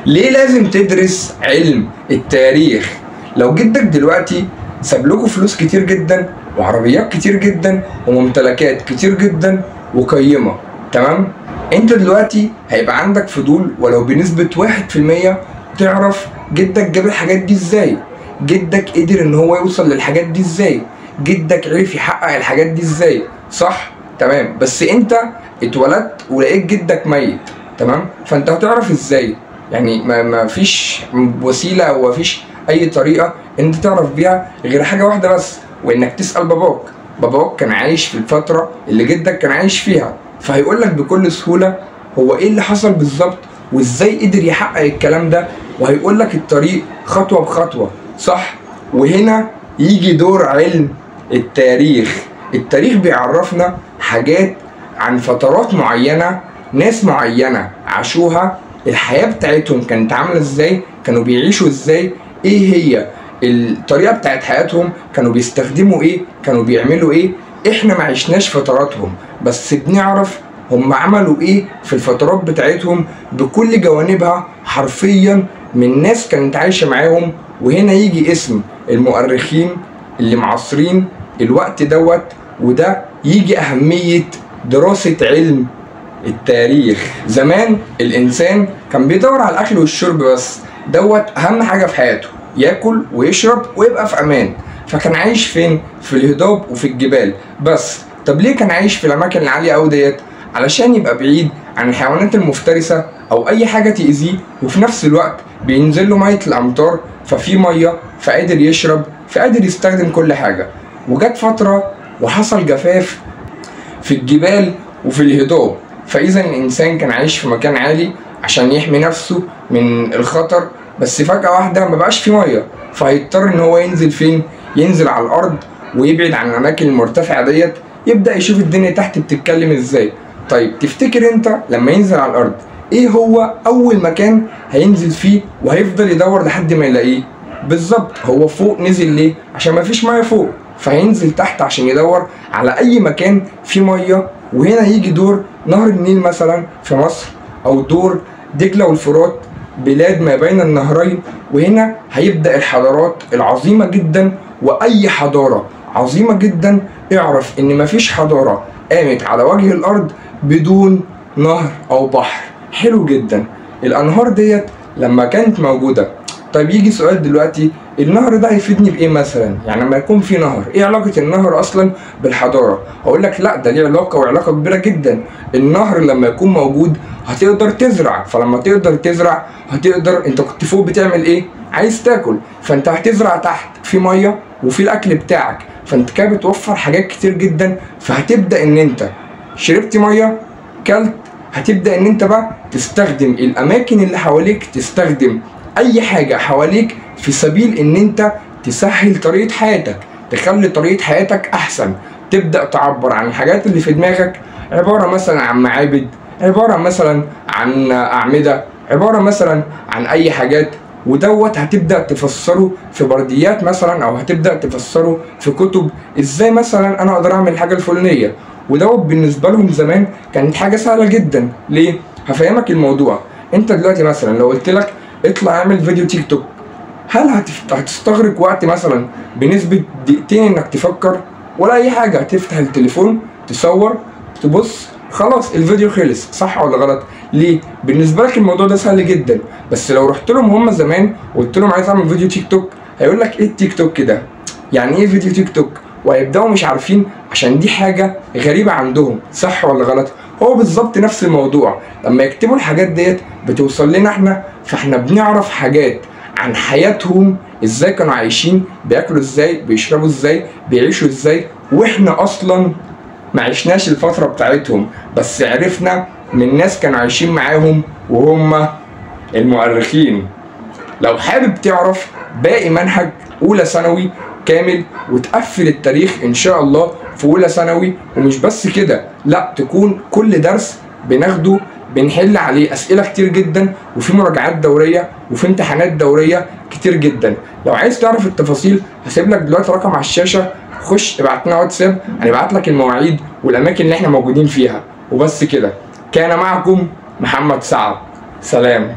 ليه لازم تدرس علم التاريخ؟ لو جدك دلوقتي ساب لكم فلوس كتير جدا وعربيات كتير جدا وممتلكات كتير جدا وقيمة، تمام؟ انت دلوقتي هيبقى عندك فضول ولو بنسبة 1% تعرف جدك جاب الحاجات دي ازاي؟ جدك قدر ان هو يوصل للحاجات دي ازاي؟ جدك عرف يحقق الحاجات دي ازاي؟ صح؟ تمام. بس انت اتولدت ولقيت جدك ميت، تمام؟ فانت هتعرف ازاي؟ يعني ما فيش وسيله او ما فيش اي طريقه انت تعرف بيها غير حاجه واحده بس، وانك تسال باباك. باباك كان عايش في الفتره اللي جدك كان عايش فيها، فهيقول لك بكل سهوله هو ايه اللي حصل بالظبط وازاي قدر يحقق الكلام ده، وهيقول لك الطريق خطوه بخطوه، صح؟ وهنا يجي دور علم التاريخ. التاريخ بيعرفنا حاجات عن فترات معينه، ناس معينه عاشوها، الحياة بتاعتهم كانت عاملة ازاي، كانوا بيعيشوا ازاي، ايه هي الطريقة بتاعت حياتهم، كانوا بيستخدموا ايه، كانوا بيعملوا ايه. احنا ما عشناش فتراتهم بس بنعرف هم عملوا ايه في الفترات بتاعتهم بكل جوانبها حرفيا من ناس كانت عايشة معاهم. وهنا يجي اسم المؤرخين اللي معاصرين الوقت دوت، وده يجي أهمية دراسة علم التاريخ. زمان الانسان كان بيدور على الاكل والشرب بس، دوت اهم حاجه في حياته، ياكل ويشرب ويبقى في امان. فكان عايش فين؟ في الهضاب وفي الجبال بس. طب ليه كان عايش في الاماكن العاليه قوي ديت؟ علشان يبقى بعيد عن الحيوانات المفترسه او اي حاجه تاذيه، وفي نفس الوقت بينزل له ميه الامطار، ففي ميه، فقادر يشرب، فقادر يستخدم كل حاجه. وجت فتره وحصل جفاف في الجبال وفي الهضاب، فإذا الإنسان كان عايش في مكان عالي عشان يحمي نفسه من الخطر، بس فجأة واحدة مبقاش في مية، فهيضطر إن هو ينزل فين؟ ينزل على الأرض ويبعد عن الأماكن المرتفعة ديت، يبدأ يشوف الدنيا تحت بتتكلم إزاي. طيب تفتكر أنت لما ينزل على الأرض إيه هو أول مكان هينزل فيه وهيفضل يدور لحد ما يلاقيه؟ بالظبط، هو فوق نزل ليه؟ عشان مفيش مية فوق، فهينزل تحت عشان يدور على أي مكان فيه مية. وهنا يجي دور نهر النيل مثلا في مصر، او دور دجلة والفرات، بلاد ما بين النهرين. وهنا هيبدأ الحضارات العظيمة جدا، واي حضارة عظيمة جدا اعرف ان مفيش حضارة قامت على وجه الارض بدون نهر او بحر. حلو جدا. الانهار ديت لما كانت موجودة، طيب يجي سؤال دلوقتي، النهر ده هيفيدني بايه مثلا؟ يعني لما يكون في نهر، ايه علاقه النهر اصلا بالحضاره؟ هقول لك لا، ده ليه علاقه وعلاقه كبيره جدا. النهر لما يكون موجود هتقدر تزرع، فلما تقدر تزرع هتقدر، انت كنت فوق بتعمل ايه؟ عايز تاكل، فانت هتزرع تحت في ميه وفي الاكل بتاعك، فانت كده بتوفر حاجات كتير جدا. فهتبدا ان انت شربت ميه، كلت، هتبدا ان انت بقى تستخدم الاماكن اللي حواليك، تستخدم اي حاجه حواليك في سبيل ان انت تسهل طريقه حياتك، تخلي طريقه حياتك احسن. تبدا تعبر عن الحاجات اللي في دماغك، عباره مثلا عن معابد، عباره مثلا عن اعمده، عباره مثلا عن اي حاجات. ودوت هتبدا تفسره في برديات مثلا، او هتبدا تفسره في كتب، ازاي مثلا انا اقدر اعمل الحاجه الفلانيه. ودوت بالنسبه لهم زمان كانت حاجه سهله جدا. ليه؟ هفهمك الموضوع. انت دلوقتي مثلا لو قلت لك اطلع اعمل فيديو تيك توك، هل هتستغرق وقت مثلا بنسبة دقيقتين انك تفكر؟ ولا اي حاجة، هتفتح التليفون تصور تبص خلاص الفيديو خلص، صح ولا غلط؟ ليه؟ بالنسبة لك الموضوع ده سهل جدا. بس لو رحت لهم هم زمان وقلت لهم عايز اعمل فيديو تيك توك، هيقول لك ايه التيك توك ده؟ يعني ايه فيديو تيك توك؟ وهيبداوا مش عارفين عشان دي حاجة غريبة عندهم، صح ولا غلط؟ هو بالظبط نفس الموضوع. لما يكتبوا الحاجات ديت بتوصل لنا احنا، فاحنا بنعرف حاجات عن حياتهم، ازاي كانوا عايشين، بياكلوا ازاي، بيشربوا ازاي، بيعيشوا ازاي. واحنا اصلا ما عشناش الفترة بتاعتهم، بس عرفنا من ناس كانوا عايشين معاهم وهم المؤرخين. لو حابب تعرف باقي منهج اولى ثانوي كامل وتقفل التاريخ ان شاء الله في اولى ثانوي، ومش بس كده، لا، تكون كل درس بناخده بنحل عليه اسئله كتير جدا، وفي مراجعات دوريه، وفي امتحانات دوريه كتير جدا. لو عايز تعرف التفاصيل هسيب لك دلوقتي رقم على الشاشه، خش ابعت لنا واتساب، هنبعت لك المواعيد والاماكن اللي احنا موجودين فيها. وبس كده، كان معكم محمد سعد، سلام.